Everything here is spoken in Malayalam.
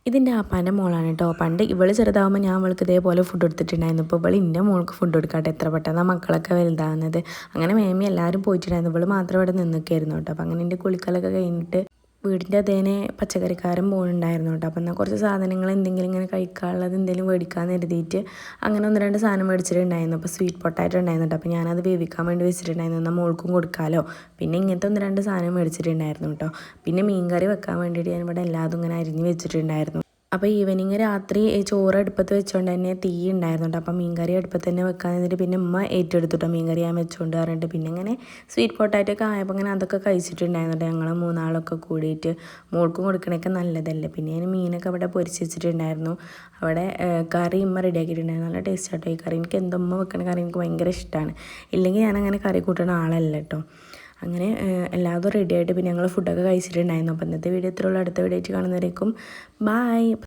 ഇതിൻ്റെ ആപ്പാൻ്റെ മോളാണ് കേട്ടോ. പണ്ട് ഇവൾ ചെറുതാകുമ്പോൾ ഞാൻ അവൾക്ക് ഇതേപോലെ ഫുഡ് കൊടുത്തിട്ടുണ്ടായിരുന്നു. ഇപ്പോൾ ഇവൾ എൻ്റെ മോൾക്ക് ഫുഡ് കൊടുക്കാട്ടെ, എത്ര പെട്ടെന്ന് മക്കളൊക്കെ വലുതാകുന്നത്. അങ്ങനെ മേമി എല്ലാവരും പോയിട്ടുണ്ടായിരുന്നു, ഇവൾ മാത്രം ഇവിടെ നിൽക്കുകയായിരുന്നു കേട്ടോ. അപ്പം അങ്ങനെ എൻ്റെ കുളിക്കലൊക്കെ കഴിഞ്ഞിട്ട് വീടിൻ്റെ അതേനെ പച്ചക്കറിക്കാരൻ പോകുന്നുണ്ടായിരുന്നു കേട്ടോ. അപ്പം എന്നാൽ കുറച്ച് സാധനങ്ങൾ എന്തെങ്കിലും ഇങ്ങനെ കഴിക്കാനുള്ളത് എന്തെങ്കിലും മേടിക്കാമെന്ന് കരുതിയിട്ട് അങ്ങനെ 1-2 സാധനം മേടിച്ചിട്ടുണ്ടായിരുന്നു. അപ്പോൾ സ്വീറ്റ് പൊട്ടാറ്റോ ഉണ്ടായിരുന്നു കേട്ടോ. അപ്പോൾ ഞാനത് വേവിക്കാൻ വേണ്ടി വെച്ചിട്ടുണ്ടായിരുന്നു, എന്നാൽ മോൾക്കും കൊടുക്കാമല്ലോ. പിന്നെ ഇങ്ങനത്തെ 1-2 സാധനം മേടിച്ചിട്ടുണ്ടായിരുന്നു കേട്ടോ. പിന്നെ മീൻകറി വെക്കാൻ വേണ്ടിയിട്ട് ഞാൻ ഇവിടെ എല്ലാതും ഇങ്ങനെ അരിഞ്ഞ് വെച്ചിട്ടുണ്ടായിരുന്നു. അപ്പോൾ ഈവനിങ് രാത്രി ചോറ് അടുപ്പത്ത് വെച്ചുകൊണ്ട് തന്നെ തീ ഉണ്ടായിരുന്നുണ്ട്. അപ്പം മീൻകറി അടുപ്പത്ത് തന്നെ വെക്കാൻ എന്നിട്ട് പിന്നെ ഉമ്മ ഏറ്റെടുത്തിട്ടോ മീൻകറി ഞാൻ വെച്ചുകൊണ്ട് പറഞ്ഞിട്ട്. പിന്നെ ഇങ്ങനെ സ്വീറ്റ് പൊട്ടാറ്റോ ഒക്കെ ആയപ്പോൾ അങ്ങനെ അതൊക്കെ കഴിച്ചിട്ടുണ്ടായിരുന്നുണ്ട് ഞങ്ങൾ 3 ആളൊക്കെ കൂടിയിട്ട്. മോൾക്കും കൊടുക്കണൊക്കെ നല്ലതല്ലേ. പിന്നെ ഞാൻ മീനൊക്കെ അവിടെ പൊരിച്ച് വെച്ചിട്ടുണ്ടായിരുന്നു. അവിടെ കറി ഉമ്മ റെഡിയാക്കിയിട്ടുണ്ടായിരുന്നു, നല്ല ടേസ്റ്റ് ആട്ടോ ഈ കറി. എനിക്ക് എന്തോ ഉമ്മ വെക്കണ കറി എനിക്ക് ഭയങ്കര ഇഷ്ടമാണ്. ഇല്ലെങ്കിൽ ഞാനങ്ങനെ കറി കൂട്ടുന്ന ആളല്ല കേട്ടോ. അങ്ങനെ എല്ലാതും റെഡി ആയിട്ട് പിന്നെ ഞങ്ങൾ ഫുഡൊക്കെ കഴിച്ചിട്ടുണ്ടായിരുന്നു. അപ്പോൾ ഇന്നത്തെ വീഡിയോ ഇത്രയുള്ള, അടുത്ത വീഡിയോ ആയിട്ട് കാണുന്നവരേക്കും ബായ്.